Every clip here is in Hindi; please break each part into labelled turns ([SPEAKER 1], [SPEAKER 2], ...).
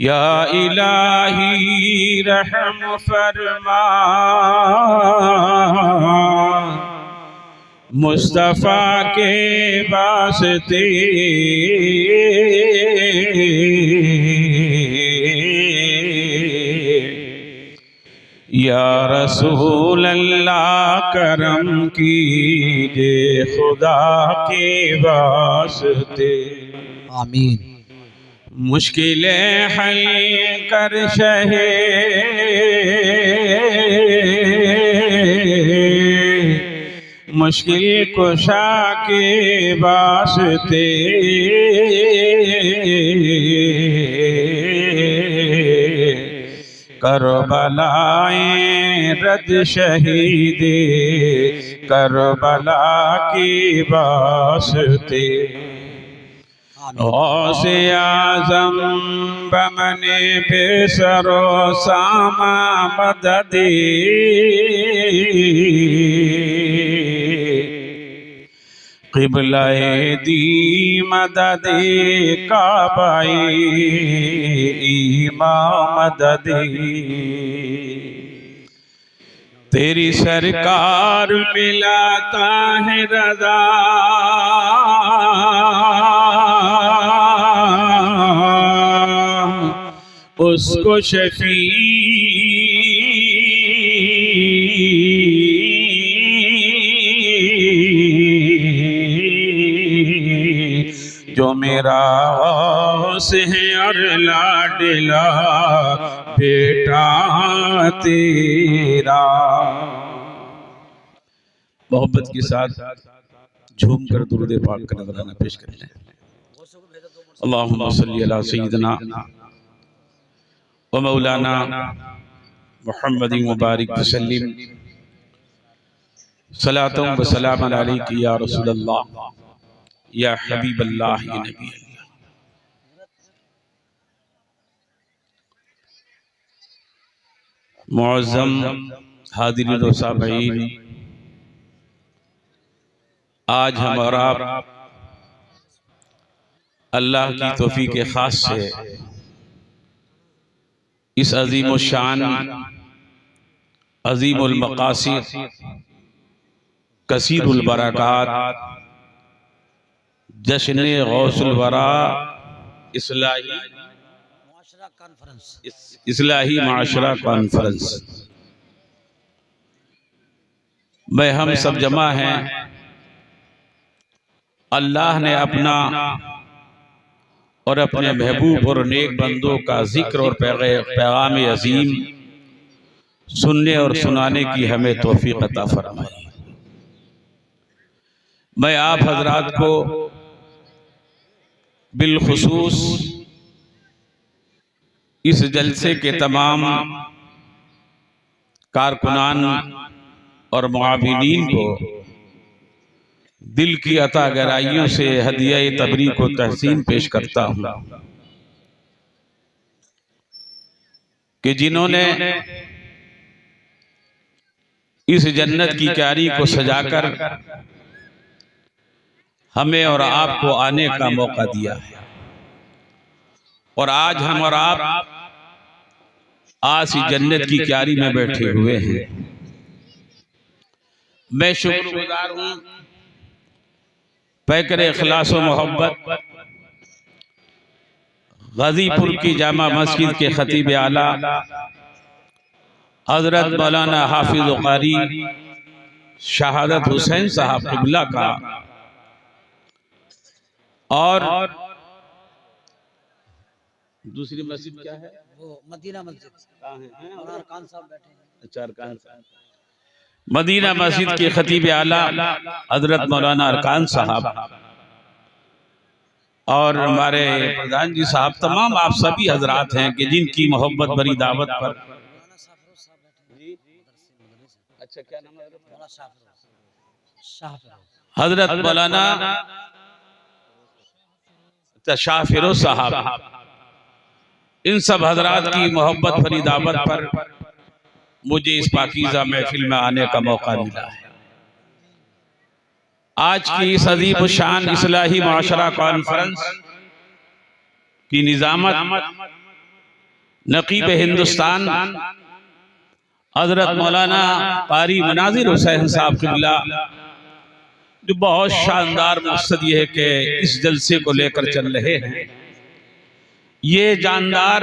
[SPEAKER 1] या इलाही रहम फरमा मुस्तफ़ा के वास्ते या रसूल अल्लाह करम कीजिए खुदा के वास्ते
[SPEAKER 2] आमीन।
[SPEAKER 1] मुश्किलें हल कर शहे मुश्किल कुशा के वास्ते करबलाएं रद शहीदे करबला के वास्ते गौसे आज़म बमने बेसरो सामा मददे क़िबला-ए दी मददे काबा-ए इमाम मददे तेरी सरकार मिलाता है रज़ा उसको शफी जो मेरा से है और लाडला बेटा तेरा। मोहब्बत के साथ झूम कर दुरूद पाक का नज़राना पेश कर लें। अल्लाहुम्मा सल्ली अला सय्यिदना व मौलाना मुहम्मदिन मुबारक वसल्लिम सलातुम व सलामुन अलैका या रसूलल्लाह या हबीबल्लाह या नबी अल्लाह। मुअज़्ज़म हाज़िरीन व सामीईन, आज हम और आप अल्लाह की तौफीक खास से इस अजीम शान अजीमुल मकासिद कसीरुल बरकात जश्न गौसुल वरा इस्लाही माशरा कॉन्फ्रेंस में हम सब जमा हैं। अल्लाह ने अपना और अपने महबूब और नेक बंदों का जिक्र और पैगाम अजीम सुनने और सुनाने की हमें तौफीक अता फरमाई। मैं आप हजरात को बिलखुसूस इस जलसे के तमाम कारकुनान और मुआविनीन को दिल की अता गहराइयों से हदिया तबरीक को तहसीन पेश करता हूँ कि जिन्होंने इस जन्नत की क्यारी को सजाकर हमें और आपको आने का मौका दिया है और आज हम और आप आज इस जन्नत की क्यारी में बैठे हुए हैं। मैं शुक्रगुजार हूँ पैकर इखलास व मोहब्बत गाजीपुर की जामा मस्जिद के खतीब आला हजरत मौलाना हाफिज कारी शहादत हुसैन साहब क़िबला का और दूसरी मस्जिद क्या है? वो मदीना मस्जिद कहाँ है? अरकान साहब बैठे हैं। अच्छा, अरकान साहब मदीना मस्जिद के खतीब आला हजरत मौलाना अरकान साहब और हमारे प्रधान जी साहब, तमाम आप सभी हजरात हैं कि जिनकी मोहब्बत भरी दावत पर। अच्छा, क्या नाम है? हजरत मौलाना शाह फिरोज साहब, इन सब हजरात की मोहब्बत भरी दावत पर मुझे इस पाकीज़ा महफिल में आने का मौका मिला है। आज की इस अजीब शान इस्लाही माशरा कॉन्फ्रेंस की निजामत नकीब हिंदुस्तान हजरत मौलाना कारी मुनाजिर हुसैन साहब क़िबला, जो बहुत शानदार मकसद ये है कि इस जलसे को लेकर चल रहे हैं। ये जानदार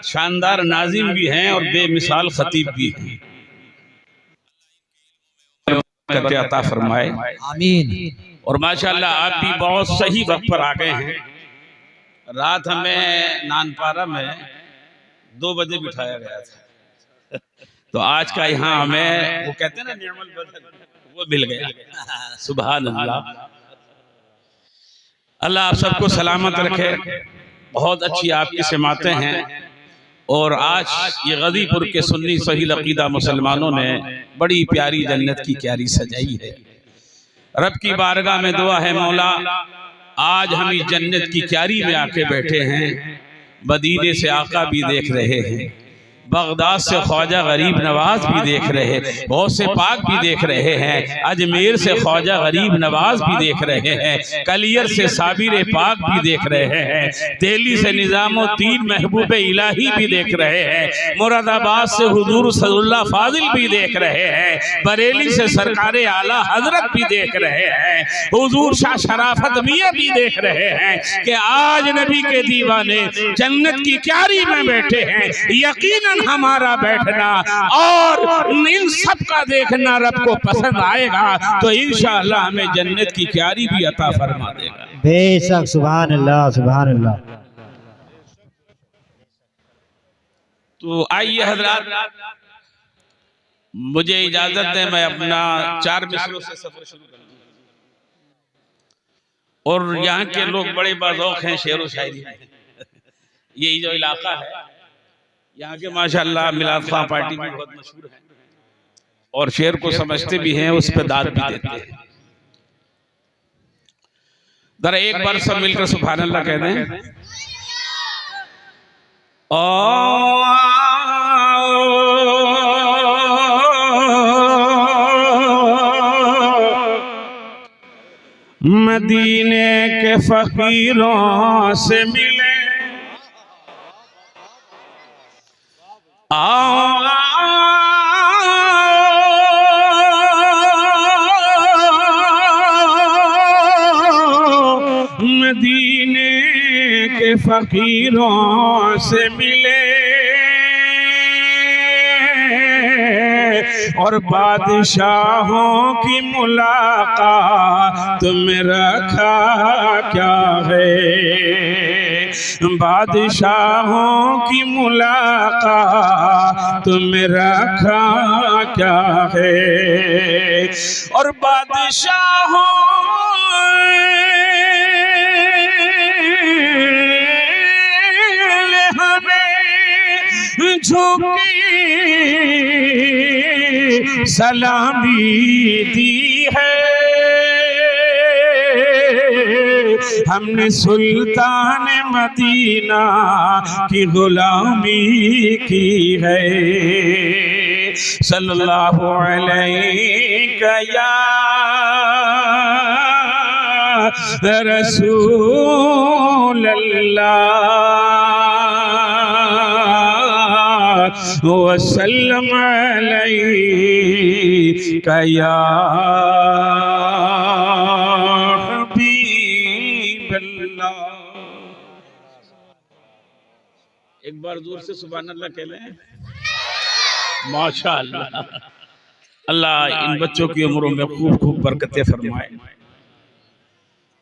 [SPEAKER 1] शानदार नाजिम भी हैं और बेमिसाल खतीब भी हैं। अता फरमाए, आमीन। और माशाअल्लाह आप भी बहुत सही वक्त पर आ गए हैं। रात हमें नानपारा में 2 बजे बिठाया गया था, तो आज का यहाँ हमें वो कहते हैं ना निर्मल बदन, वो मिल गया। सुभान अल्लाह। अल्लाह आप सबको सलामत रखे। बहुत अच्छी आपकी समातें हैं। और आज ये गजीपुर के सुन्नी सहील अकीदा मुसलमानों ने बड़ी प्यारी जन्नत की क्यारी सजाई है। रब की बारगाह में दुआ है, मौला आज हम इस जन्नत की क्यारी में आके बैठे हैं। मदीने से आका भी देख रहे हैं, बगदाद से ख्वाजा गरीब नवाज भी देख रहे हैं, गौसे पाक भी देख रहे हैं, अजमेर से ख्वाजा गरीब नवाज भी देख रहे हैं, कलियर से साबिर पाक भी देख रहे हैं, दिल्ली से निजामुद्दीन महबूब इलाही भी देख रहे हैं, मुरादाबाद से हुजूर सल्लल्लाहु फाजिल भी देख रहे हैं, बरेली से सरकारे आला हजरत भी देख रहे हैं, हुजूर शाह शराफत मियां भी देख रहे हैं कि आज नबी के दीवाने जन्नत की क्यारी में बैठे हैं। यकीनन हमारा बैठना और इन सब का देखना रब को पसंद आएगा, तो इंशाअल्लाह हमें जन्नत की क्यारी भी अता फरमा देगा।
[SPEAKER 2] बेशक, सुभान अल्लाह, सुभान अल्लाह।
[SPEAKER 1] तो आइए हजरात, मुझे इजाजत है, मैं अपना 4 मिसरों से सफर शुरू करूंगा। और यहाँ के लोग बड़े बाज़ौक़ हैं शेर व शायरी में। यही जो इलाका है यहाँ के माशाअल्लाह मिलाद खां पार्टी भी बहुत मशहूर है और शेर को समझते भी हैं, उस पर दाद भी देते हैं। जरा एक बार सब मिलकर सुभान अल्लाह कह दें। मदीने के फकीरों से मिले मदीने के फकीरों से मिले और बादशाहों की मुलाकात में रखा क्या है। बादशाहों की मुलाकात में रखा क्या है। और बादशाहों हमें झुकी सलामी दी है। हमने सुल्तान मदीना की गुलामी की है। सल्लल्लाहु अलैहि या रसूल अल्लाह वसल्लम अलैका या हबीब अल्लाह। एक बार दूर से सुभान अल्लाह कह लें। माशाअल्लाह, अल्लाह इन बच्चों की उम्रों में खूब खूब बरकतें फरमाए।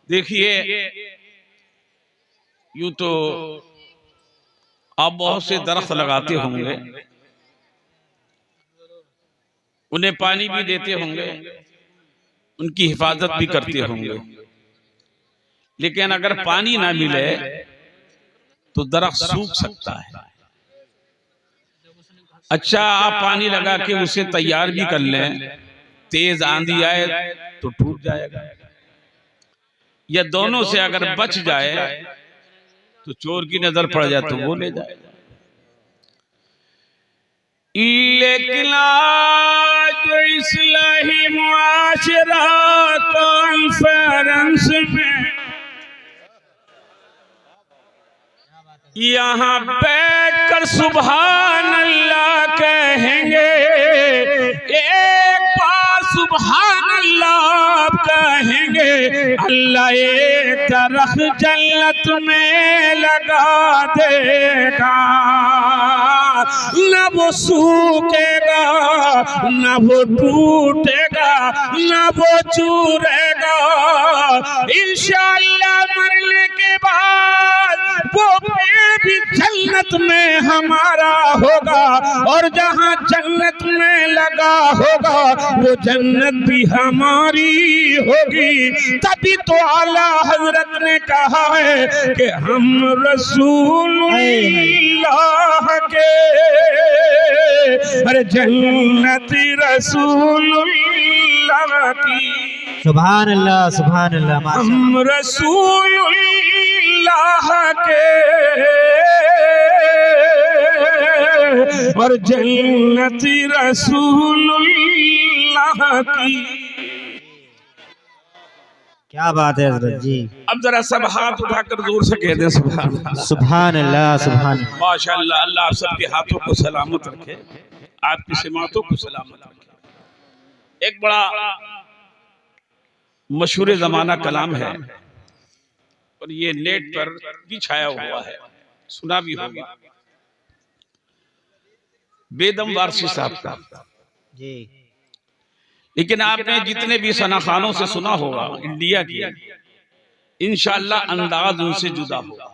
[SPEAKER 1] देखिए, यूं तो आप बहुत से दरख्त लगाते होंगे, उन्हें पानी भी देते होंगे, उनकी हिफाजत भी करते होंगे, लेकिन अगर पानी ना मिले तो दरख्त सूख सकता है। अच्छा, आप पानी लगा के उसे तैयार भी कर लें, तेज आंधी आए तो टूट जाएगा, या दोनों से अगर बच जाए तो चोर की नजर पड़ जाए तो वो ले जाएगा। लेकिन आज इस्लाही मुआशरा कॉन्फ्रेंस में यहाँ बैठकर सुभान अल्लाह कहेंगे, एक बार सुभान अल्लाह कहेंगे, अल्लाह एक दरख्त जन्नत में लगा देगा, न वो सूखेगा, न वो टूटेगा, न वो चूरेगा। इंशाअल्लाह मरने के बाद वो पेड़ भी जन्नत में हमारा होगा, और जहाँ जन्नत में लगा होगा वो जन्नत भी हमारी होगी। तभी तो आला हजरत ने कहा है कि हम रसूलुल्लाह के, अरे जन्नती रसूलुल्लाह की,
[SPEAKER 2] सुभान अल्लाह सुभान अल्लाह।
[SPEAKER 1] हम रसूलुल्लाह के और जन्नती रसूलुल्लाह की।
[SPEAKER 2] क्या बात है हजरत जी।
[SPEAKER 1] अब जरा सब हाथ उठाकर जोर से कह दें सुभान अल्लाह
[SPEAKER 2] सुभान अल्लाह सुभान।
[SPEAKER 1] माशाअल्लाह। अल्लाह आप सबके हाथों को सलामत रखे, आपकी समातों को सलामत रखे। एक बड़ा मशहूर जमाना कलाम है और ये नेट पर भी छाया हुआ है, सुना भी होगा, बेदम वारसी साहब का
[SPEAKER 2] जी।
[SPEAKER 1] लेकिन आपने जितने भी सनाखानों से सुना होगा इंडिया की, इंशाअल्लाह अंदाज उनसे जुदा होगा।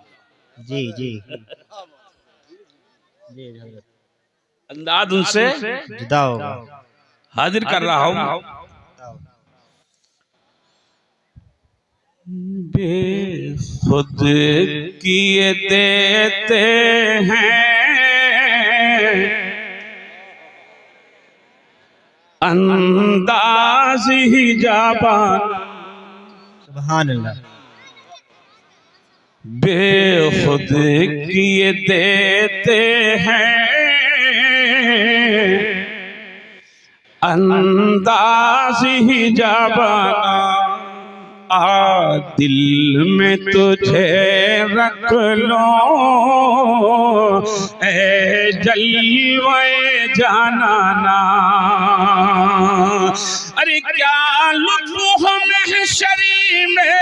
[SPEAKER 2] जी जी
[SPEAKER 1] अंदाज उनसे
[SPEAKER 2] जुदा होगा।
[SPEAKER 1] हाजिर कर रहा हूं। बेखुद किए देते हैं अंदाज ही जाबान,
[SPEAKER 2] सुभान अल्लाह।
[SPEAKER 1] बेखुद किए देते हैं अंदाज ही जाबाना, आ दिल में तुझे रख लो ए जलवे जानाना। अरे क्या लुत्फ महशरी में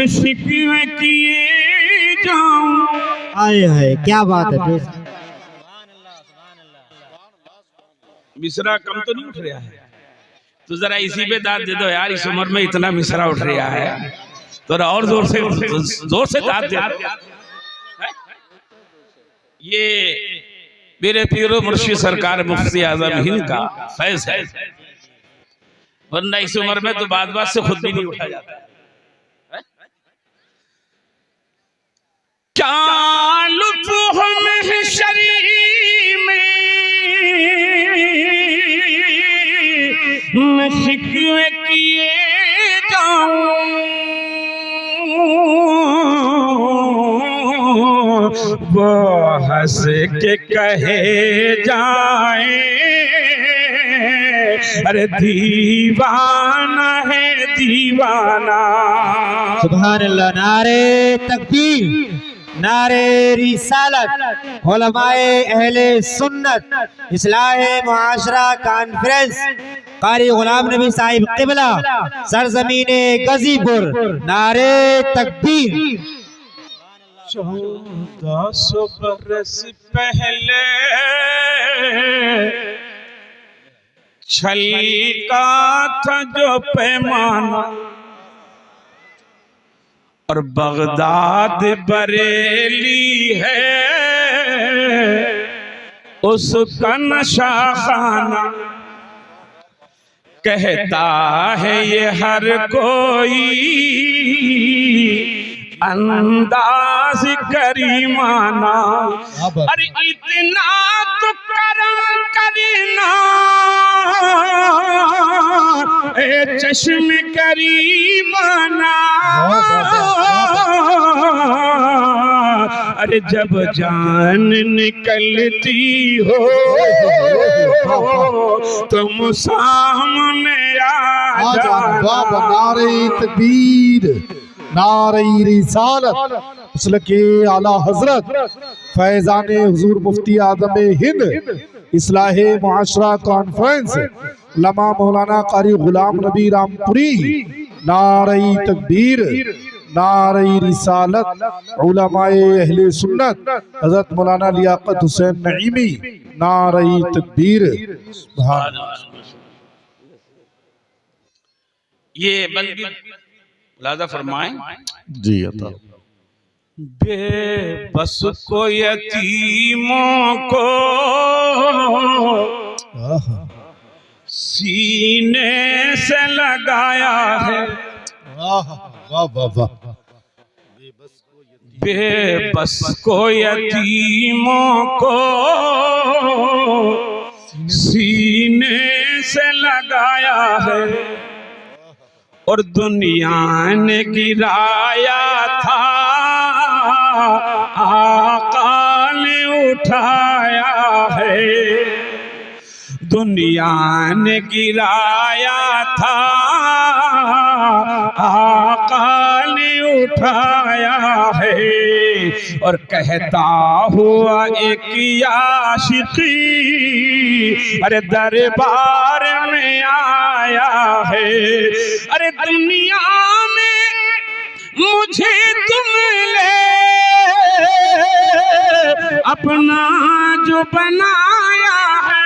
[SPEAKER 1] शिकवे किए जाऊं।
[SPEAKER 2] आए है क्या बात है।
[SPEAKER 1] मिसरा कम तो नहीं उठ रहा है, तो जरा इसी पे दाद दे दो यार, इस उम्र में इतना मिसरा उठ रहा है तो और जोर से दाद दे दो। ये मेरे पीरो मुर्शिद सरकार मुफ्ती आजम हिंद का फैज है, वरना इस उम्र में तो बात बात से खुद भी नहीं उठा जाता है। क्या लुत्फ महशरी में मैं शिकवे किए जाऊं, वो हंस के कहे जाए अरे दीवाना है दीवाना।
[SPEAKER 2] सुभान अल्लाह। नारे तकबीर, नारे रिसालत, उलमाए अहले सुन्नत इस्लाह मुआशरा कॉन्फ्रेंस कारी गुलाम नबी साहिब क़िबला सरजमीने गाजीपुर। नारे तकबीर।
[SPEAKER 1] 1400 बरस पहले छलका था जो पैमाना, और बगदाद बरेली है उसका नशा खाना। कहता है ये हर कोई अंदाज करीमाना। अरे इतना तो करम करना ए चश्म करीमाना। अरे जब जान निकलती हो तुम सामने आ जाना।
[SPEAKER 3] नारे तकबीर, नारे रिसालत, मसलके आला हजरत फैजान हुजूर मुफ्ती आदम हिंद इस्लाहे मुआशरा कॉन्फ्रेंस लमा मौलाना कारी गुलाम नबी रामपुरी। नारे तकबीर, नारे रिसालत, उलमाए अहले सुन्नत हजरत मौलाना लियाकत हुसैन नईमी। नारे तकबीर।
[SPEAKER 1] ये बल्कि लाजा फरमाएं
[SPEAKER 3] जी अता।
[SPEAKER 1] बेबस को यतीमों को सीने से लगाया है।
[SPEAKER 3] वाह वाह वाह।
[SPEAKER 1] बेबस को यतीमों को सीने से लगाया है और दुनिया ने गिराया था आका ने उठाया है। दुनिया ने गिराया था आका ने उठाया है और कहता हुआ एक आशिकी अरे दरबार में आया है। अरे दुनिया में मुझे तुम ले अपना जो बनाया है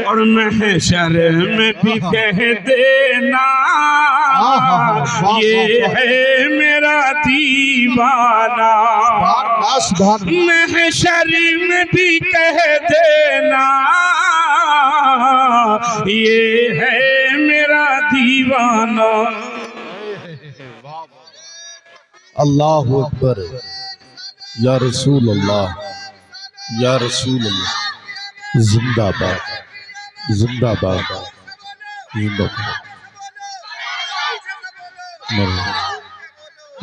[SPEAKER 1] और महशर में भी कह देना ये है मेरा दीवाना। महशर में भी कह देना ये है मेरा दीवाना।
[SPEAKER 3] अल्लाह अकबर, या रसूल अल्लाह, या रसूल अल्लाह। जिंदाबाद, जिंदाबाद, जिंदाबाद।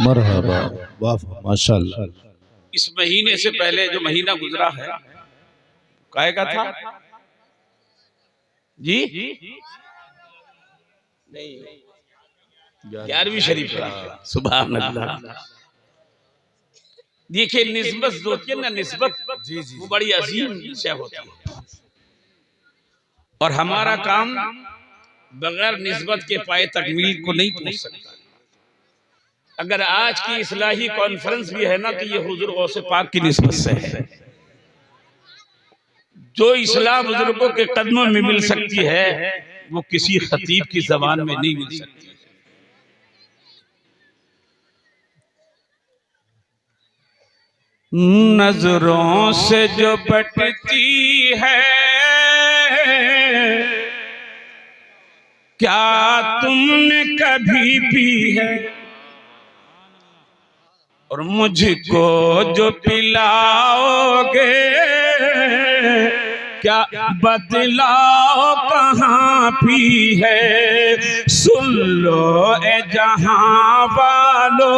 [SPEAKER 3] मरहबा, वाह, माशाअल्लाह।
[SPEAKER 1] इस महीने से पहले जो महीना गुजरा है काहे का था जी? नहीं, 11वीं शरीफ का। सुभान अल्लाह। देखिए निस्बत जो होती है ना, निस्बत वो बड़ी अजीम विषय होती है और हमारा काम बगैर निस्बत के पाए तकमील को नहीं पहुंच सकता। अगर आज की इस्लाही कॉन्फ्रेंस भी है ना तो ये हुजूर गौसे पाक की निस्बत से है। जो इस्लाह बुजुर्गों के कदमों में मिल सकती है वो किसी खतीब की जबान में नहीं मिल सकती। नजरों से जो बटती है क्या तुमने कभी पी है और मुझको जो पिलाओगे क्या बदलाओ कहाँ पी है। सुन लो ए जहां वालो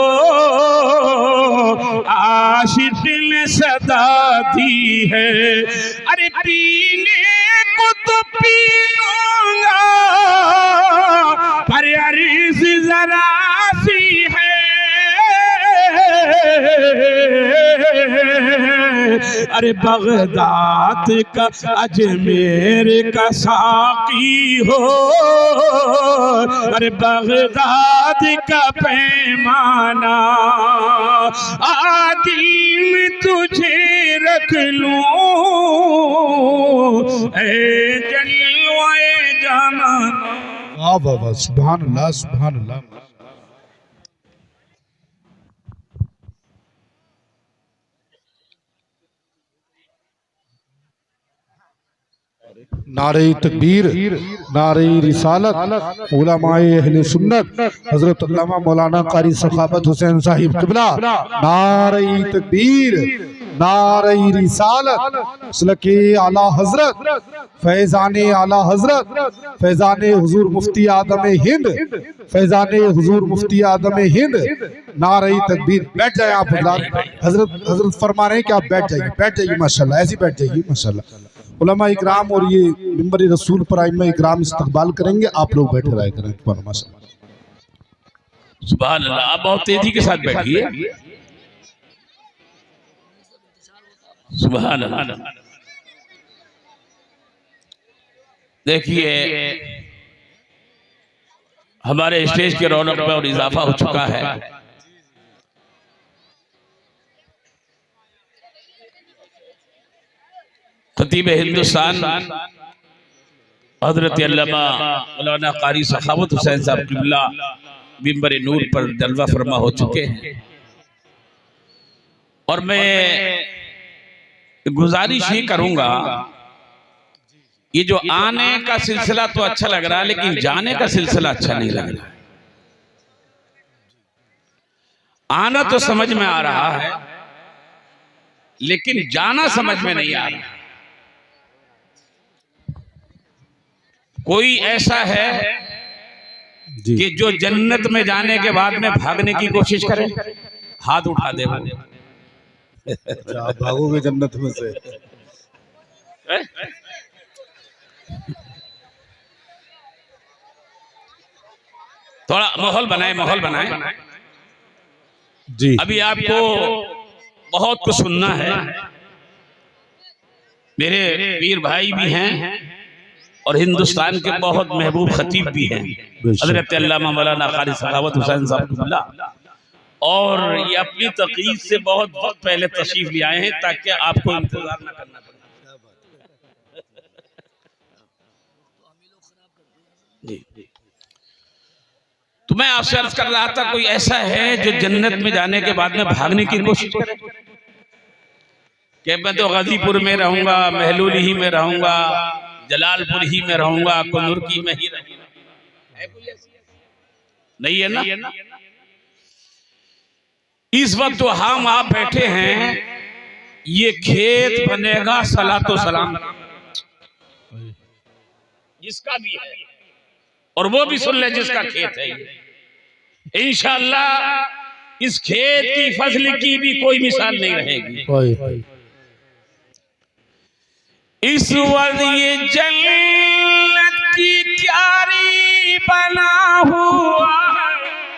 [SPEAKER 1] आशिक ने सदा दी है। अरे पीने को तो पी लूंगा पर अर्ज़ जरा सी है। अरे बगदाद का अजमेर का साकी हो, अरे बगदाद का पैमाना आदि तुझे रख लूं ए जलवाए जाना।
[SPEAKER 3] वाह वाह वाह, सुभान अल्लाह, सुभान अल्लाह। नारे तकबीर, नारे रिसालत, उलमाए अहले सुन्नत हजरत अल्लामा मौलाना कारी सखावत हुसैन साहिब किबला, नारे तकबीर, नारे रिसालत, सलके आला हजरत, फैजाने आला हजरत, फैजाने हुजूर मुफ्ती आदम हिंद, फैजाने हुजूर मुफ्ती आदम हिंद, नारे तकबीर। बैठ जाए आप हजरत, हजरत फरमा रहे हैं कि आप बैठ जाइए माशाल्लाह, ऐसे बैठ जाइए माशाल्लाह। उलमा इकराम और ये मिंबर रसूल पर आइम्मा इकराम इस्तकबाल करेंगे, आप लोग बैठे रहा करें।
[SPEAKER 1] सुभान अल्लाह। आप बहुत तेजी के साथ बैठिए। सुभान अल्लाह। देखिए हमारे स्टेज के रौनक में और इजाफा हो चुका है। खतीब हिंदुस्तान हजरत अल्लामा मौलाना कारी सखावत हुसैन साहब किबला मिंबर नूर पर जलवा फरमा हो चुके हैं। और मैं गुजारिश ही करूंगा, ये जो आने का सिलसिला तो अच्छा लग रहा है, लेकिन जाने का सिलसिला अच्छा नहीं लग रहा है। आना तो समझ में आ रहा है, लेकिन जाना समझ में नहीं आ रहा। कोई ऐसा है कि जो जन्नत में जाने के बाद में भागने की कोशिश करे? हाथ उठा दे।
[SPEAKER 3] आप भागोगे जन्नत में से?
[SPEAKER 1] थोड़ा माहौल बनाए
[SPEAKER 3] जी।
[SPEAKER 1] अभी आपको बहुत कुछ सुनना है। मेरे वीर भाई भी हैं और हिंदुस्तान के बहुत महबूब खतीब भी हैं, हजरत अल्लामा मौलाना कारी सखावत हुसैन साहब किबला, और ये अपनी तकरीर से बहुत वक्त पहले तशरीफ ले आए हैं ताकि आपको इंतजार न करना पड़े। तो मैं आपसे अर्ज कर रहा था, कोई ऐसा है जो जन्नत में जाने के बाद में भागने की कोशिश करे कि मैं तो गाजीपुर में रहूंगा, महलूल ही में रहूंगा, जलालपुर ही में रहूंगा, कुनुर्की में ही रहूंगा? नहीं है ना? इस वक्त तो हम आप बैठे हैं, ये खेत बनेगा सलातो सलाम जिसका भी है, और वो भी सुन ले जिसका खेत है ये। इंशाअल्लाह इस खेत की फसल की भी कोई मिसाल नहीं रहेगी। इस वक्त ये जन्नत की क्यारी बना हुआ है,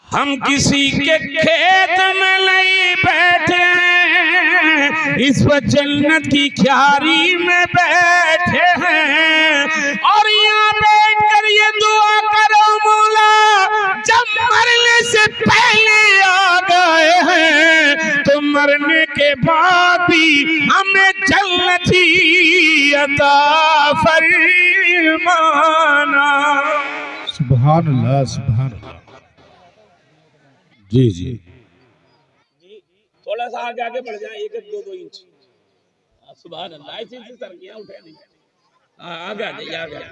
[SPEAKER 1] हम किसी के खेत में नहीं बैठे हैं, इस वक्त जन्नत की क्यारी में बैठे हैं। और यहाँ बैठ कर ये दुआ करो, मौला जब मरने से पहले आ गए हैं तो मरने के बाद भी हमें जन्नती अता फरमाना।
[SPEAKER 3] सुभान अल्लाह, सुभान अल्लाह। जी जी,
[SPEAKER 1] थोड़ा सा आगे बढ़ जाए, 1-2 इंच। सुभान अल्लाह। ऐसे सरकियां उठे नहीं, आगे आ जाइए।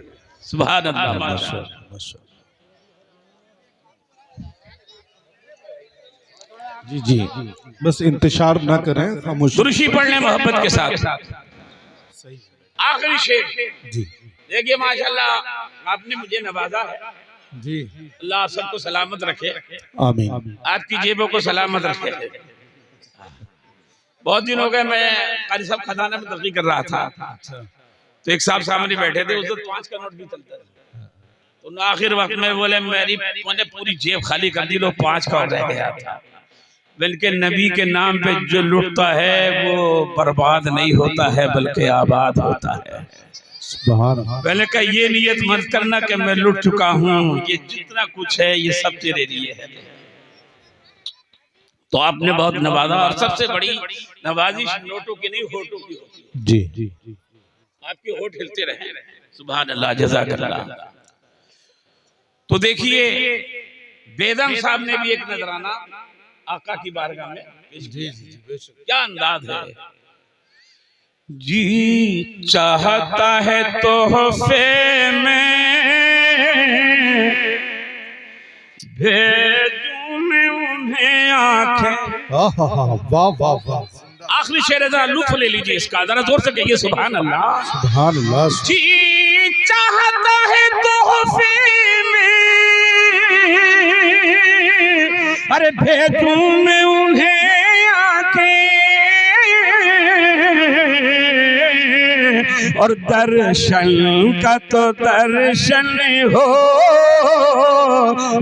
[SPEAKER 1] सुभान अल्लाह, माशाअल्लाह।
[SPEAKER 3] जी जी, बस इंतजार ना करें, खामोश
[SPEAKER 1] दुरूशी पढ़ने मोहब्बत के साथ। आखिरी शेर
[SPEAKER 3] जी।
[SPEAKER 1] देखिए माशाअल्लाह, आपने मुझे नवाजा है
[SPEAKER 3] जी।
[SPEAKER 1] अल्लाह सबको सलामत रखे,
[SPEAKER 3] आमीन।
[SPEAKER 1] आपकी जेबों को सलामत रखे। बहुत दिन हो गए, मैं कारी साहब खजाना में तकरीर कर रहा था, तो एक साहब सामने बैठे थे, उस वक्त 5 का नोट भी चलता था। तो आखिर वक्त में बोले मैंने पूरी जेब खाली कर दी, लोग 5 का और रह गया था। बल्कि नबी के नाम पे जो लुटता है वो बर्बाद नहीं होता है बल्कि आबाद होता है। पहले का ये नियत मत करना कि मैं लुट चुका हूँ, ये जितना कुछ है ये सब तेरे लिए है। तो आपने बहुत नवाजा, और सबसे बड़ी नवाजिश नोटों की नहीं होठों की होती है।
[SPEAKER 3] जी जी,
[SPEAKER 1] आपके होठ हिलते रहे। सुभान अल्लाह, जज़ाकल्लाह। तो देखिए बेदम साहब ने भी एक नजराना आका की बारगाह में पेश किया। क्या अंदाज है। जी चाहता है तोहफे में भेजूं मैं उन्हें आंखें।
[SPEAKER 3] वाह वाह वाह।
[SPEAKER 1] आखिरी शेर जरा लुत्फ ले लीजिए इसका, जरा जोर से कहिए सुभान अल्लाह।
[SPEAKER 3] सुभान अल्लाह।
[SPEAKER 1] जी चाहता है तोहफे में, अरे भेजूं मैं उन्हें आंखें, और दर्शन का तो दर्शन हो,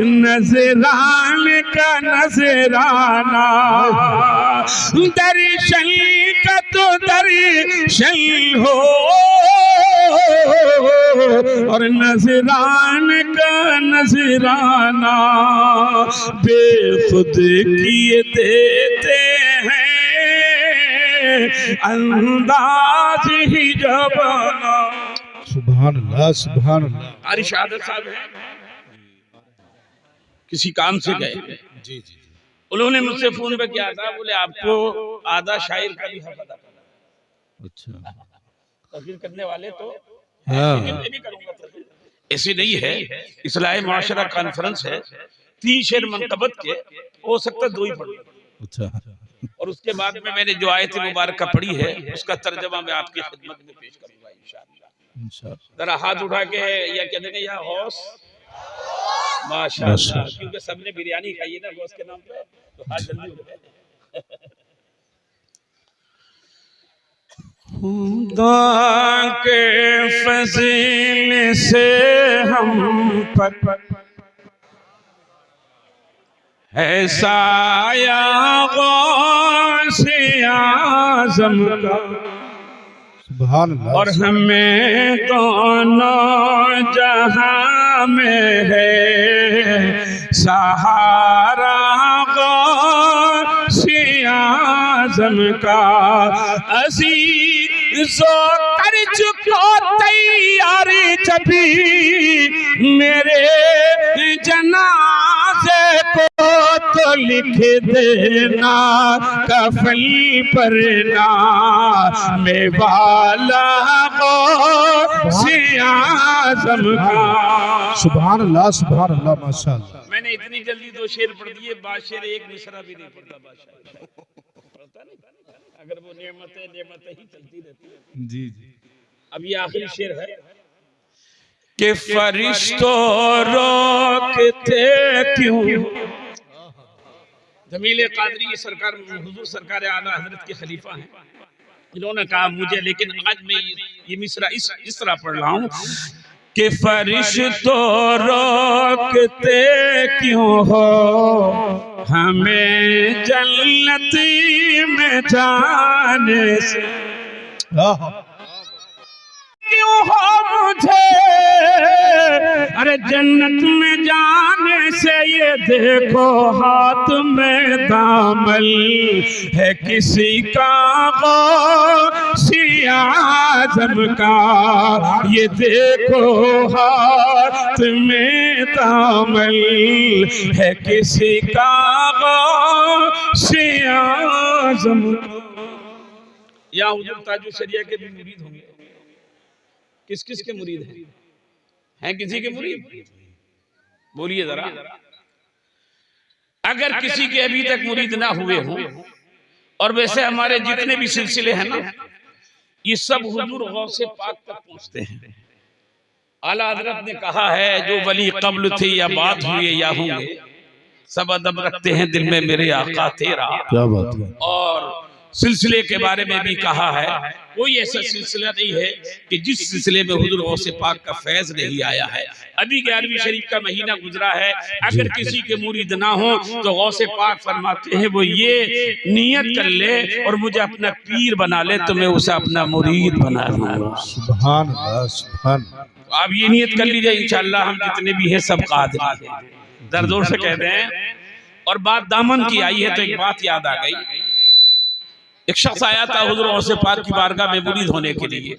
[SPEAKER 1] नजराने का नजराना, दर्शन का तो दर्शन हो, और नजराने का नजराना, बेखुद किए देते हैं अंदाज ही जबाना।
[SPEAKER 3] सुभान अल्लाह सुभान अल्लाह।
[SPEAKER 1] कारी शहादत साहब हैं, किसी काम से गए,
[SPEAKER 3] जी जी।
[SPEAKER 1] उन्होंने मुझसे फोन पे किया था, बोले आपको आधा शायर का भी हक अदा करना।
[SPEAKER 3] अच्छा
[SPEAKER 1] तकरीर करने वाले तो
[SPEAKER 3] हाँ।
[SPEAKER 1] लेकिन मैं भी करूंगा तकरीर। ऐसी नहीं है, इस्लाही मुआशरा कॉन्फ्रेंस है, 3 शेर मंतबत के, हो सकता 2 ही पढ़।
[SPEAKER 3] अच्छा।
[SPEAKER 1] और उसके बाद में मैंने जो आयत मुबारक पढ़ी है उसका तर्जमा मैं आपकी खिदमत में पेश करूंगा इंशाअल्लाह। जरा हाथ उठा के या कहते हैं या हौस माशाअल्लाह, क्योंकि सबने बिरयानी खाई है ना हौस के नाम पे, तो हाथ जल्दी उठाए। खुदा के फज़ील से हम पर है साया गौसे आज़म का,
[SPEAKER 3] सुभान अल्लाह।
[SPEAKER 1] और हमें दोनों जहां में है सहारा गौसे आज़म का। अज़ीज़ो कर चुको तैयारी जबी मेरे जनाज़े को, तो लिख देना कफन पर नाम वाला गौसे आज़म का।
[SPEAKER 3] सुभान अल्लाह सुभान अल्लाह माशाअल्लाह।
[SPEAKER 1] मैंने इतनी जल्दी 2 शेर पढ़ दिए, बादशाह एक मिसरा भी नहीं पढ़ता बादशाह, पढ़ता नहीं। अगर वो नेमतें ही चलती रहती है।
[SPEAKER 3] जी जी।
[SPEAKER 1] अब ये आखिरी शेर है कि फरिश्तों रोकते क्यों। जमील कादरी सरकार, हुजूर सरकार आला हजरत के खलीफा हैं, इन्होंने कहा मुझे, लेकिन आज मैं ये मिसरा इस तरह पढ़ रहा हूँ कि फरिश्तों रोकते क्यों हो हमें जन्नत में जाने से, क्यों हो मुझे अरे जन्नत में जाने से। ये देखो हाथ में दामन है किसी का गौसे आज़म का, ये देखो हाथ में दामन है किसी का गौसे आज़म। या हुजूर ताजुल शरिया के भी मुरीद होंगे, किस किस के मुरीद हैं किसी के मुरीद? बोलिए जरा। अगर किसी के अभी तक मुरीद ना हुए हों, और वैसे हमारे जितने भी सिलसिले हैं ना, ये सब हुजूर गौसे पाक तक पहुंचते हैं। आला हज़रत ने कहा है जो वली कब्ल थे या बात हुए या होंगे, सब अदब रखते हैं दिल में मेरे आका तेरा।
[SPEAKER 3] क्या बात है।
[SPEAKER 1] और सिलसिले के बारे में भी कहा है, कोई ऐसा सिलसिला नहीं है कि जिस सिलसिले में हुजूर गौसे पाक का फैज नहीं आया है। अभी 11वीं शरीफ का महीना गुजरा है, अगर किसी के मुरीद ना हो तो गौसे पाक फरमाते हैं वो ये नियत कर ले और मुझे अपना पीर बना ले तो मैं उसे अपना मुरीद बना लूंगा।
[SPEAKER 3] सुभान अल्लाह सुभान।
[SPEAKER 1] आप ये नियत कर लीजिए, इंशाअल्लाह हम जितने भी हैं सब कादिर हैं, दर्दों से कहते हैं। और बात दामन की आई है तो एक बात याद आ गई। एक शख्स आया था हुजूर गौसे पाक की बारगाह में मुरीद होने के लिए।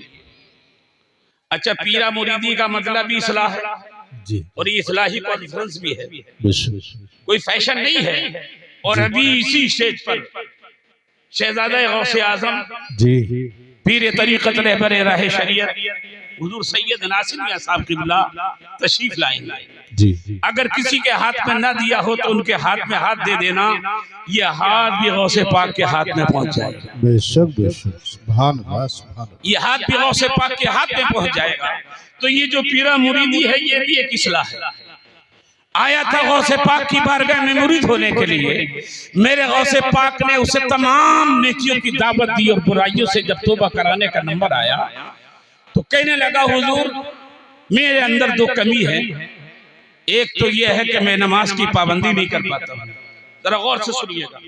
[SPEAKER 1] अच्छा, पीरा मुरीदी का मतलब भी इस्लाह है
[SPEAKER 3] जी,
[SPEAKER 1] और ये इस्लाही कॉन्फ्रेंस भी है,
[SPEAKER 3] कोई
[SPEAKER 1] कोई फैशन नहीं है। और अभी इसी स्टेज पर शहजादा गौसे आजम
[SPEAKER 3] जी
[SPEAKER 1] पीर तरीक़त रहबर राह शरीयत हुजूर सैयद नासिर मियां साहब क़िबला तशरीफ लाएंगे
[SPEAKER 3] जी।
[SPEAKER 1] अगर किसी के हाथ में ना दिया हो तो उनके हाथ में हाथ दे देना, ये हाथ भी गौसे पाक के हाथ में पहुंच जाएगा।
[SPEAKER 3] बेशक बेशक, सुभान अल्लाह सुभान अल्लाह।
[SPEAKER 1] ये हाथ भी गौसे पाक के हाथ में पहुंच जाएगा। तो ये जो पीरा मुरीदी है ये भी एक इस्लाह है। आया था गौसे पाक की बारगाह में मुरीद होने के लिए, मेरे गौसे पाक ने उसे तमाम नेकियों की दावत दी और बुराइयों से जब तौबा कराने का नंबर आया तो कहने लगा हुजूर मेरे अंदर दो कमी है। एक तो यह है कि मैं नमाज की पाबंदी नहीं कर पाता। जरा गौर से सुनिएगा,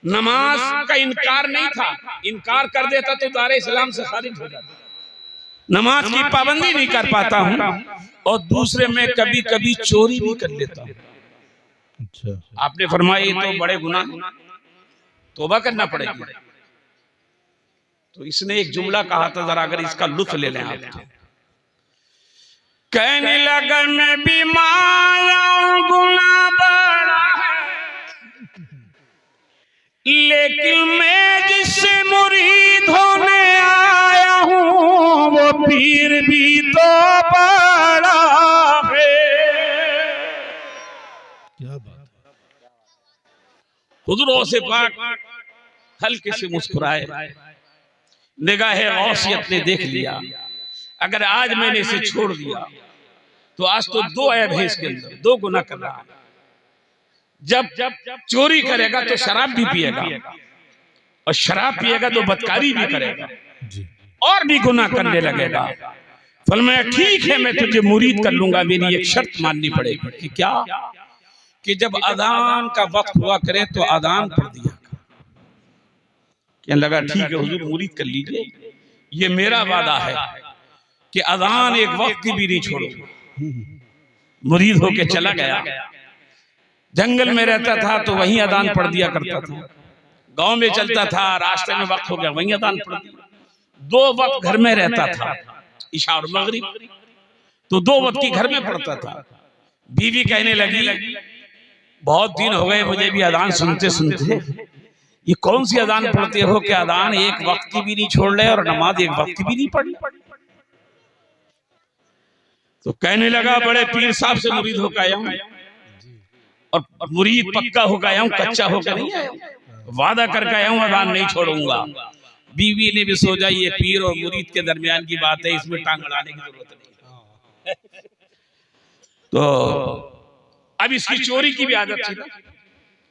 [SPEAKER 1] नमाज का इनकार नहीं था, इनकार कर देता तो दारे इस्लाम से खारिज हो जाता। नमाज की पाबंदी नहीं कर पाता हूं और दूसरे में कभी कभी चोरी भी कर लेता हूं।
[SPEAKER 3] अच्छा,
[SPEAKER 1] आपने फरमाया ये तो बड़े गुनाह हैं, तौबा करना पड़ेगी। तो इसने एक जुमला कहा था, जरा अगर इसका लुत्फ ले लें आप तो। कहने लगा मैं बीमार हूं, गुनाह बड़ा है, लेकिन मैं जिससे मुरीद होने आया हूं वो पीर भी तो बड़ा है।
[SPEAKER 3] क्या बात है।
[SPEAKER 1] हुजूर से पाक हल्के से मुस्कुराए, निगाहे गौसियत ने देख लिया, अगर आज मैंने इसे छोड़ दिया तो आज तो दो ऐब है इसके अंदर, दो गुनाह कर रहा है। जब चोरी करेगा तो शराब भी पिएगा और शराब पिएगा तो बदकारी भी करेगा और भी गुनाह करने लगेगा। फरमाया ठीक है मैं तुझे मुरीद कर लूंगा, मेरी एक शर्त माननी पड़ेगी। कि क्या? कि जब अजान का वक्त हुआ करे तो अजान पढ़ दिया। कहने लगा ठीक है हुजूर मुरीद कर लीजिए, ये मेरा वादा है कि अजान एक वक्त की भी नहीं छोड़ूंगा। मुरीद होके चला गया, जंगल में रहता था तो वहीं अजान पढ़ दिया करता था, गांव में चलता था रास्ते में वक्त हो गया वहीं अजान पढ़ दिया। दो वक्त घर में रहता था, इशा और मगरिब, तो दो वक्त की घर में पढ़ता था। बीवी कहने लगी बहुत दिन हो गए मुझे भी अजान सुनते सुनते, ये कौन सी अजान पढ़ते हो कि अजान एक वक्त की भी नहीं छोड़ रहे और नमाज एक वक्त की भी नहीं पढ़ी। तो कहने लगा बड़े पीर साहब से मुरीद होकर आया हूं और मुरीद पक्का होकर आया हूं, कच्चा होकर नहीं आया हूं, वादा करके आया हूं अजान नहीं छोड़ूंगा। बीवी ने भी सोचा ये पीर और मुरीद के दरमियान की बात है, इसमें टांग अड़ाने की जरूरत नहीं। तो अब इसकी चोरी की भी आदत थी ना,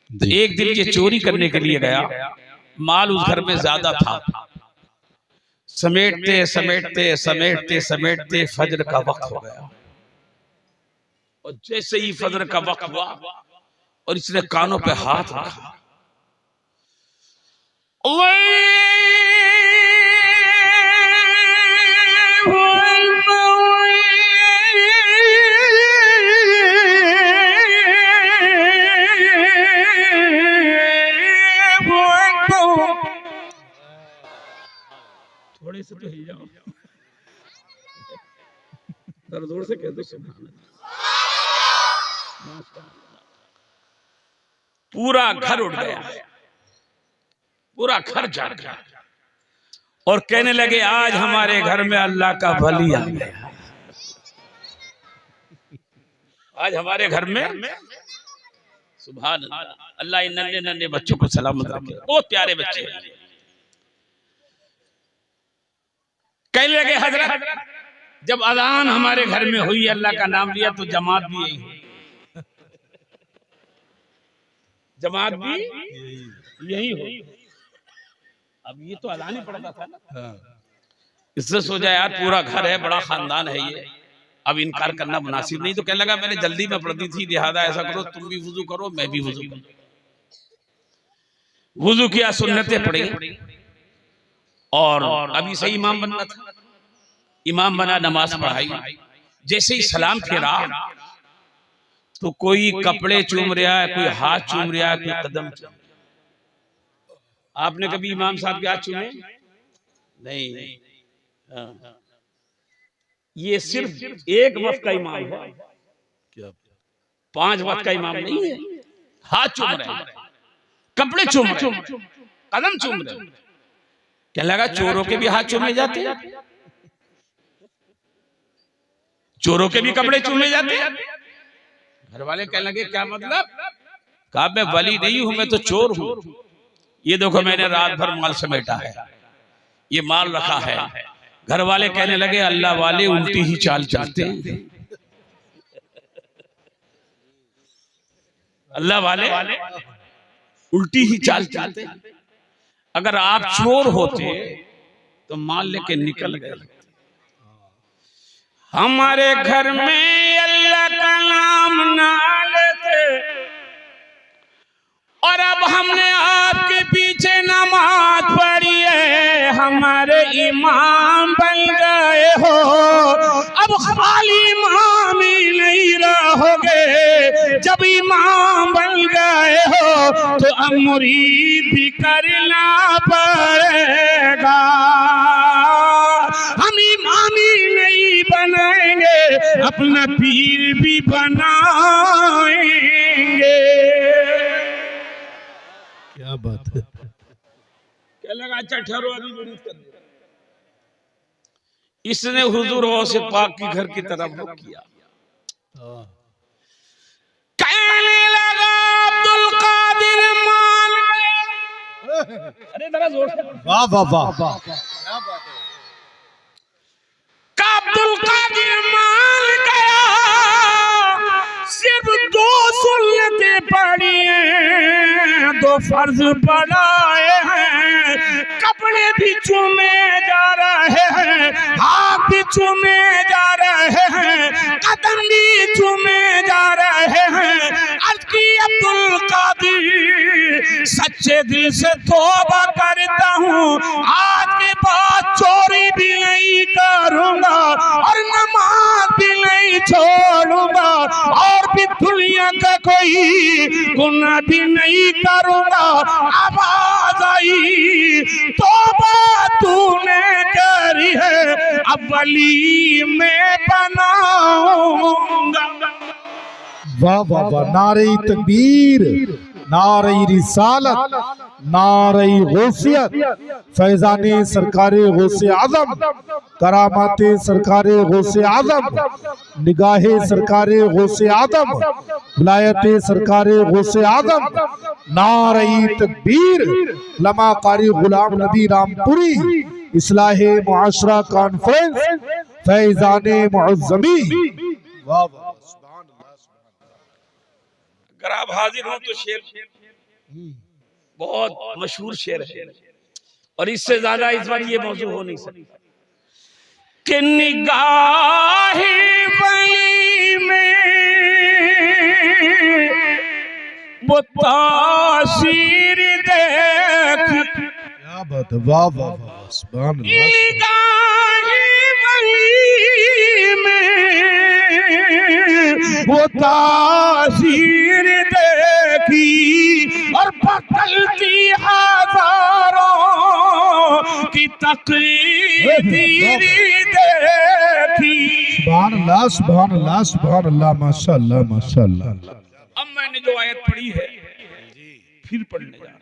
[SPEAKER 1] तो एक दिन ये चोरी करने के लिए गया, माल उस घर में ज्यादा था, समेटते समेटते समेटते समेटते फजर का वक्त हो गया। और जैसे ही फजर का वक्त हुआ और इसने कानों पे हाथ रखा, थोड़े से तो हिल जाओ, जरा जोर से कह दो सुभान अल्लाह। पूरा घर उठ गया, पूरा घर जाग गया और कहने लगे आज हमारे घर में अल्लाह का वली आ गया। आज हमारे घर में सुभान अल्लाह, अल्लाह इन नन्हे नन्हे बच्चों को सलामत रखे, बहुत प्यारे बच्चे हैं। कहने लगे हजरत जब अजान हमारे घर में हुई अल्लाह का नाम लिया तो जमात भी यही हुई, जमात भी यही हुई। अब ये तो अजान ही पढ़ता था ना, इससे सोचा यार पूरा घर है, बड़ा खानदान है ये, अब इनकार करना मुनासिब नहीं। तो कहने लगा मैंने जल्दी में पढ़ती थी, लिहाजा ऐसा करो तुम भी वुजू करो मैं भी वुजू करूं। वुजू किया, सुन्नतें पढ़ी और अभी से इमाम बनना था, इमाम बना, नमाज पढ़ाई। जैसे ही सलाम फेरा तो कोई कपड़े चूम रहा है, कोई हाथ चूम रहा है, कोई कदम चूम। आपने कभी इमाम साहब के हाथ चूमे? नहीं। ये सिर्फ एक वक्त का इमाम है, 5 वक्त का इमाम नहीं है। हाथ चूम रहे हैं, कपड़े चूम रहे हैं, कदम चूम रहे हैं। क्या लगा चोरों के भी हाथ चूमे जाते हैं, चोरों के भी कपड़े चूमे जाते हैं। घर वाले कहने लगे क्या मतलब? कहा मैं वली नहीं हूं, मैं तो चोर हूं। ये देखो मैंने रात भर माल समेटा है, ये माल रखा है। घर वाले कहने लगे अल्लाह वाले उल्टी ही चाल चलते हैं, अल्लाह वाले उल्टी ही चाल चलते हैं। अगर आप चोर होते तो माल लेके निकल गए। हमारे घर में अल्लाह का नाम ना लेते और अब हमने आपके पीछे नमाज पढ़ी है, हमारे इमाम बन गए हो। अब खाली इमाम ही नहीं रहोगे, जब इमाम बन गए हो तो अब मुरीद भी करना पड़ेगा। हम इमाम ही नहीं बनाएंगे, अपना पीर भी बनाएंगे।
[SPEAKER 3] क्या बात है।
[SPEAKER 1] क्या लगा? अच्छा ठहरो, अभी मुरीद कर दे। इसने हुजूर गौसे पाक की घर की तरफ रुख किया। कहने लगा अब्दुल कादिर मान, अरे जरा जोर से,
[SPEAKER 3] वाह वाह वाह वाह।
[SPEAKER 1] अब्दुल कादिर मान गया, सिर्फ 2 सुन्नतें पढ़ी हैं, 2 फर्ज पढ़ाए हैं। कपड़े भी चूमे जा रहे हैं, हाथ भी चूमे जा रहे हैं, कदम भी चूमे जा रहे हैं। अर्ज की अब्दुल कादिर सच्चे दिल से तौबा करता हूँ, आज के बाद चोरी भी नहीं करूँगा और नमाज भी नहीं छोड़ूंगा और भी दुनिया का कोई गुनाह भी नहीं करूँगा। आवाज आई तौबा तूने करी है, अब वली मैं बनाऊंगा।
[SPEAKER 3] वाह वाह वाह। नारे तकबीर, नारे रिसालत, नारे गौसियत, फैजाने सरकारे गौसे आजम, करामाते सरकारे गौसे आजम, निगाहे सरकारे गौसे आजम, विलायते सरकारे गौसे आजम। नारे तकबीर, लमा कारी गुलाम नबी रामपुरी, इस्लाहे मुआशरा कॉन्फ्रेंस, फैजाने मुअज्जमी। वाह वाह।
[SPEAKER 1] अगर आप हाजिर हो तो शेर बहुत मशहूर शेर है और इससे ज्यादा इस बार ये मौजूद हो नहीं सकता कि निगाहे वली में वो तासीर देख।
[SPEAKER 3] क्या बात है। वाह वाह वाह। सुभान अल्लाह।
[SPEAKER 1] निगाहे वली में वो तासीर देखी और बदलती हजारों की तकदीर देखी।
[SPEAKER 3] सुभान अल्लाह, सुभान अल्लाह, सुभान अल्लाह, माशाअल्लाह माशाअल्लाह।
[SPEAKER 1] अब मैंने जो आयत पढ़ी है फिर पढ़ने जा रहा हूं।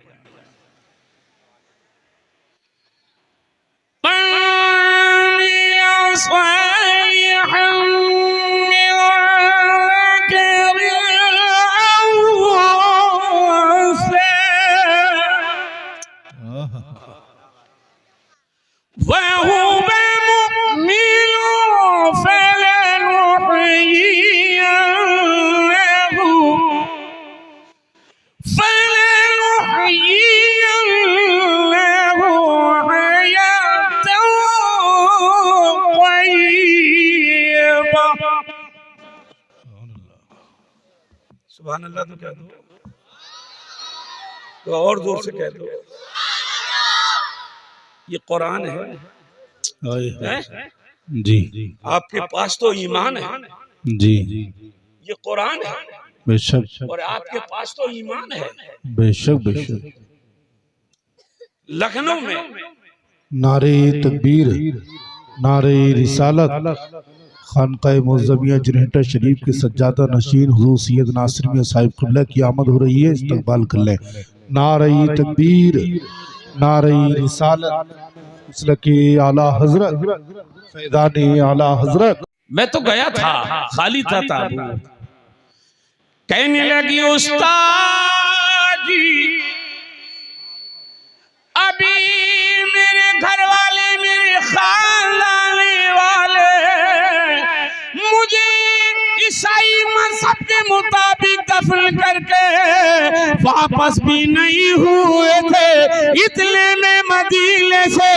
[SPEAKER 1] सुभान अल्लाह तो कह दो, तो और जोर से कह दो। ये कुरान है
[SPEAKER 3] जी।
[SPEAKER 1] आपके पास तो ईमान है
[SPEAKER 3] जी।
[SPEAKER 1] ये कुरान है
[SPEAKER 3] बेशक।
[SPEAKER 1] और आपके पास तो ईमान है।
[SPEAKER 3] बेशक बेशक।
[SPEAKER 1] लखनऊ में
[SPEAKER 3] नारे तकबीर, नारे रिसालत, खानकाए मुअज़्ज़मिया जुनैटा शरीफ के सज्जादा नशीन हुज़ूर सैयद नासिर मियां साहिब क़िबला की आमद हो रही है, इस्तक़बाल कर लें। नारे तकबीर, नारे रिसालत मसलकी आला हजरत फैज़ानी आला हजरत।
[SPEAKER 1] मैं तो गया था, खाली था ताबूत। कहने लगी उस्ताद जी अभी मेरे घर वाले मेरे खानदान वाले मुझे ईसाई मजहब के मुताबिक दफन करके वापस भी नहीं हुए थे। इतने में मदीने से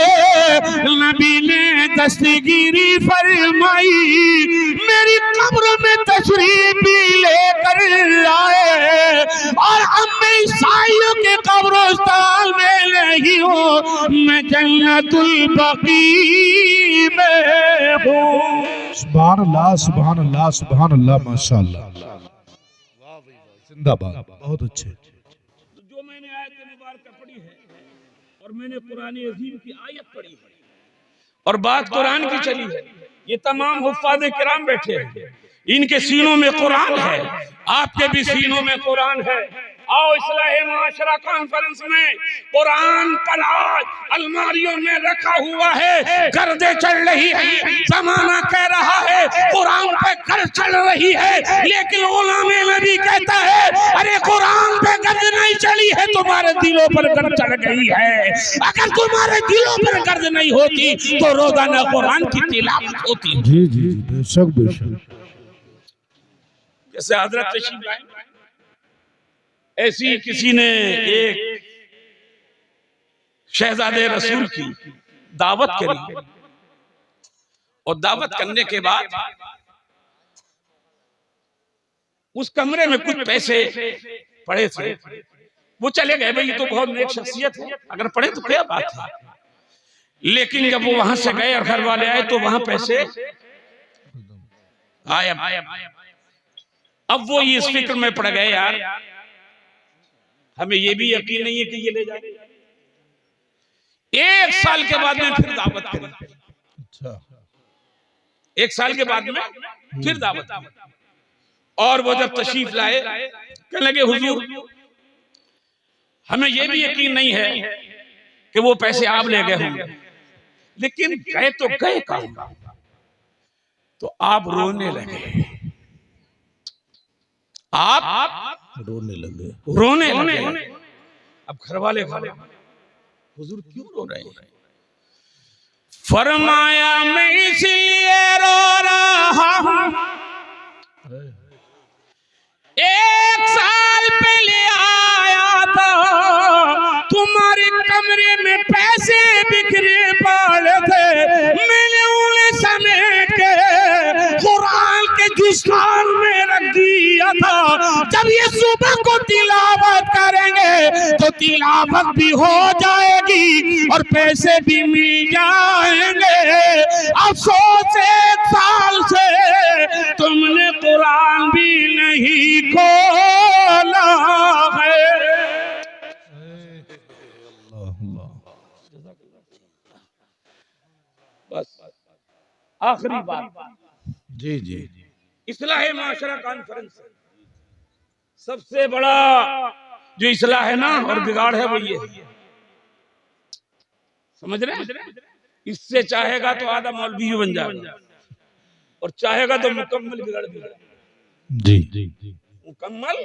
[SPEAKER 1] नबी ने दस्तगिरी फरमाई, मेरी कब्र में तशरीफ भी लेकर आए और अब मैं ईसाइयों के कब्रिस्तान में नहीं हूँ, मैं जन्नतुल बकी में हूँ।
[SPEAKER 3] सुभान अल्लाह सुभान अल्लाह सुभान अल्लाह माशाअल्लाह, जिंदाबाद, बहुत अच्छे।
[SPEAKER 1] जो मैंने आयत मुबारक पढ़ी है और मैंने कुरान अजीम की आयत पढ़ी है और बात कुरान की चली है, ये तमाम हुफ्फाज़ किराम बैठे हैं, इनके सीनों में कुरान है, आपके भी सीनों में कुरान है। आओ इस्लाहे मुआशरा कॉन्फ्रेंस में कुरान पर आज अलमारियों में रखा हुआ है, गर्दे चढ़ रही है, जमाना कह रहा है कुरान पे गर्द चढ़ रही है, लेकिन उलमा नबी कहता है अरे कुरान पे गर्द नहीं चढ़ी है, तुम्हारे दिलों पर गर्द चढ़ गई है। अगर तुम्हारे दिलों पर गर्द नहीं होती तो रोजाना कुरान की तिलावत होती।
[SPEAKER 3] जी जी बेशक बेशक।
[SPEAKER 1] जैसे हजरत तशरीफ लाए, ऐसी किसी ने एक शहजादे रसूल की दावत करी और दावत करने के बाद उस कमरे में कुछ पैसे पड़े थे, वो चले गए, भाई ये तो बहुत नेक शख्सियत है, अगर पड़े तो क्या बात है। लेकिन जब वो वहां से गए और घर वाले आए तो वहां पैसे आए। अब वो इस फिक्र में पड़ गए यार हमें ये भी यकीन नहीं है कि ये ले जाए। एक साल के बाद में फिर दावत करी,
[SPEAKER 3] अच्छा
[SPEAKER 1] एक साल के बाद में फिर दावत, और वो जब तशरीफ लाए कहने लगे हुजूर हमें ये भी यकीन नहीं है कि वो पैसे आप ले गए होंगे, लेकिन गए तो गए कहां। तो आप रोने लगे, आप
[SPEAKER 3] रोने लगे,
[SPEAKER 1] रोने लगे। अब घर वाले हुजूर क्यों रो रहे हैं? फरमाया मैं इसलिए रो रहा हूं, एक साल पहले आया था तुम्हारे कमरे में पैसे बिखरे पड़े थे, मैंने उन्हें समेट के कुरान के जुस्तान में रख दिया था। जब ये सुबह को तिलावत करेंगे तो तिलावत भी हो जाएगी और पैसे भी मिल जाएंगे। अफसोस एक साल से तुमने कुरान भी नहीं खोला है। बस आखिरी बात,
[SPEAKER 3] जी जी
[SPEAKER 1] इस्लाह माशरा कॉन्फ्रेंस सबसे बड़ा जो इस्लाह है ना और बिगाड़ है वो ये, समझ रहे हैं? इससे चाहेगा तो आधा मौलवी बन जाएगा और चाहेगा तो मुकम्मल बिगड़
[SPEAKER 3] जी जी
[SPEAKER 1] मुकम्मल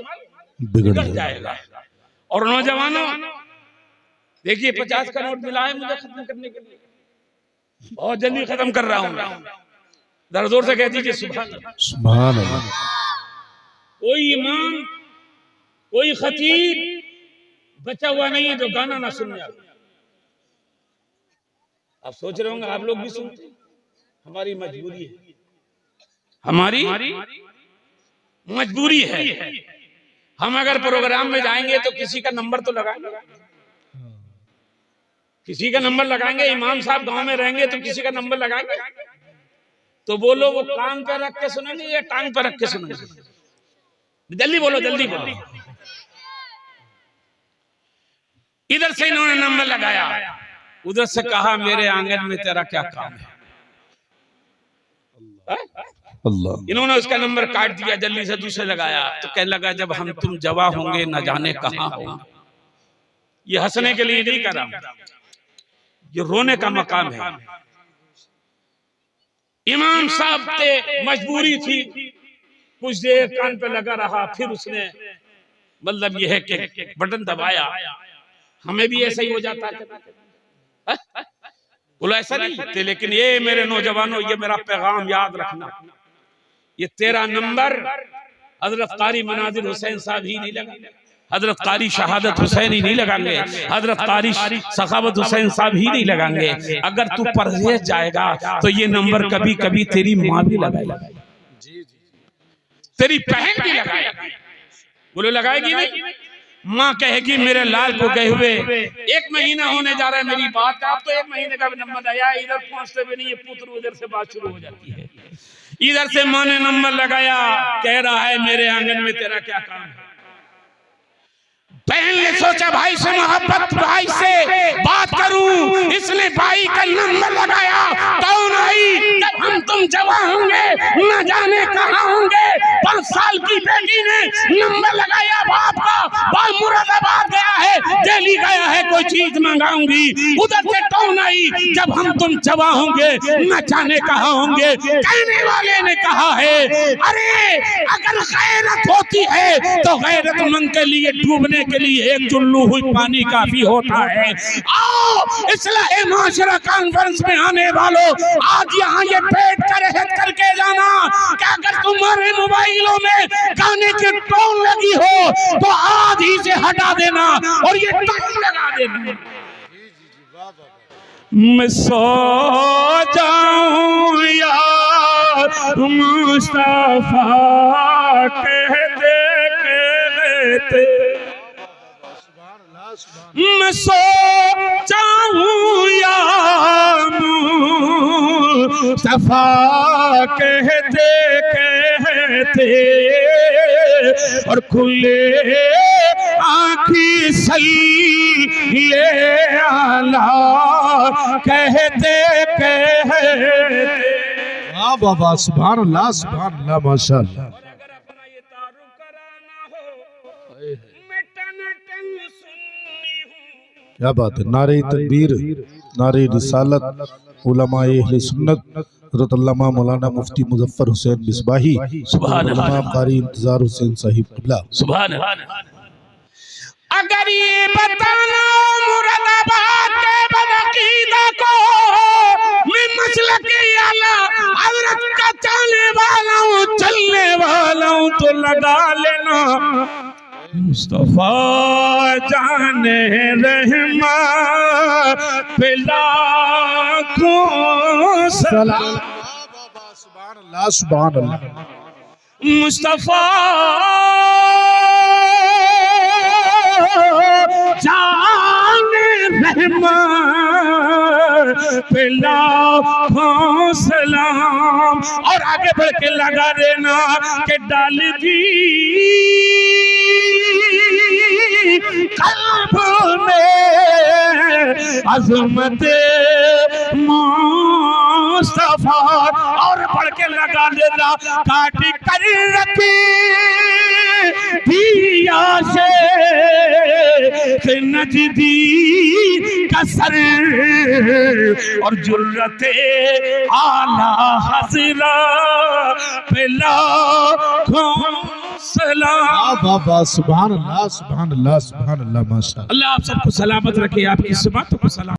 [SPEAKER 3] बिगड़
[SPEAKER 1] जाएगा। और नौजवानों देखिए 50 का नोट मिला है मुझे खत्म करने के लिए, बहुत जल्दी खत्म कर रहा हूँ, जोर जोर से कह दीजिए
[SPEAKER 3] सुभान अल्लाह।
[SPEAKER 1] कोई इमाम कोई खतीब बचा हुआ नहीं है जो गाना ना सुनने आए। आप सोच रहे होंगे आप लोग भी सुनते, हमारी मजबूरी है, हमारी मजबूरी है। हम अगर प्रोग्राम में जाएंगे तो किसी का नंबर तो लगाएंगे, किसी का नंबर लगाएंगे। इमाम साहब गांव में रहेंगे तो किसी का नंबर लगाएंगे, तो बोलो वो कान पे रख के सुनेंगे या टांग पे रख के सुनेंगे? जल्दी बोलो, जल्दी बोलो। इधर से इन्होंने नंबर लगाया, उधर से कहा मेरे आंगन में तेरा क्या काम है?
[SPEAKER 3] अल्लाह।
[SPEAKER 1] इन्होंने उसका नंबर काट दिया, जल्दी से दूसरे लगाया, तो कहने लगा जब हम तुम जवा होंगे न जाने कहां होंगे। ये हंसने के लिए नहीं कर रहा, ये रोने का मकाम है। इमाम साहब पे मजबूरी थी, कुछ देर कान पे लगा रहा, फिर उसने मतलब ये है कि बटन दबाया। हमें भी ऐसा ही हो जाता है, बोलो ऐसा नहीं थे। लेकिन ये मेरे नौजवानों, ये मेरा पैगाम याद रखना, ये 13 नंबर हजरत कारी मनाजिर हुसैन साहब ही नहीं लगा, हजरत कारी शहादत हुसैन ही नहीं लगाएंगे, हजरत कारी सखावत हुसैन साहब ही नहीं लगाएंगे। अगर तू परहेज जाएगा तो ये नंबर कभी कभी तेरी माँ भी लगाएगी, तेरी बहन भी लगाएगी। बोलो लगाएगी नहीं? माँ कहेगी मेरे लाल को गए हुए 1 महीना होने जा रहा है, मेरी बात आप तो 1 महीने का भी नंबर आया, इधर पहुंचते भी नहीं है, पुत्र उधर से बात शुरू हो जाती है। इधर से माँ ने नंबर लगाया, कह रहा है मेरे आंगन में तेरा क्या काम है। बहन ने सोचा भाई से मोहब्बत, भाई से बात करूं, इसने भाई का नंबर लगाया। कौन आई? जब हम तुम जवान होंगे न जाने कहां होंगे। 5 साल की बेटी ने नंबर लगाया बाप का, बाप मुरादाबाद गया है, दिल्ली गया है, कोई चीज मंगाऊंगी। उधर से कौन आई? जब हम तुम जवान होंगे न जाने कहां होंगे। कहने वाले ने कहा है अरे अगर गैरत होती है तो गैरतमंद के लिए डूबने के लिए एक चुल्लू हुई पानी काफी होता है। आओ इस्लाह माशरा कॉन्फ्रेंस में आने वालों, आज यहाँ ये बैठ कर हित करके जाना कि अगर तुम्हारे मोबाइलों में गाने की टोन लगी हो तो आज ही से हटा देना और ये टोन लगा देना। मैं सो जाऊं यार मुस्तफा कहते कहते, मैं सो जाऊं या मुस्तफा कहते कहते, और खुले आँखी सल्ले आला कहते कहते।
[SPEAKER 3] वाह बाबा, सुभान अल्लाह, सुभान अल्लाह, माशाअल्लाह। क्या बात है। नारे तकबीर, नारे रिसालत, उलमाए अहले सुन्नत हज़रत अल्लामा मौलाना मुफ्ती मुजफ्फर हुसैन मिसबाही,
[SPEAKER 1] सुभान अल्लाह,
[SPEAKER 3] कारी इंतजार हुसैन साहिब क़िबला, सुभान
[SPEAKER 1] अल्लाह। अगर ये बताना मुरादाबाद के बदअकीदा को मैं मसलक आला हज़रत का चलने वाला हूँ, चलने वाला हूँ, तो लगा लेना मुस्तफा जाने रहमा पे लाखों सलाम।
[SPEAKER 3] सुभान अल्लाह, सुभान अल्लाह।
[SPEAKER 1] मुस्तफा जाने रहमा पे लाखों सलाम। और आगे बढ़ के लगा देना कि डाल दी कल्ब में अज़मत मुस्तफा। और बढ़ के लगा देना काट कर रखी दिया से नजदी का सर, और जुर्रते आला हज़रा पे लाखों सलाम।
[SPEAKER 3] बाबा, सुभान अल्लाह, सुभान अल्लाह, सुभान अल्लाह, माशाअल्लाह।
[SPEAKER 1] अल्लाह आप सबको सलामत रखे, आपकी सुबह को सलाम।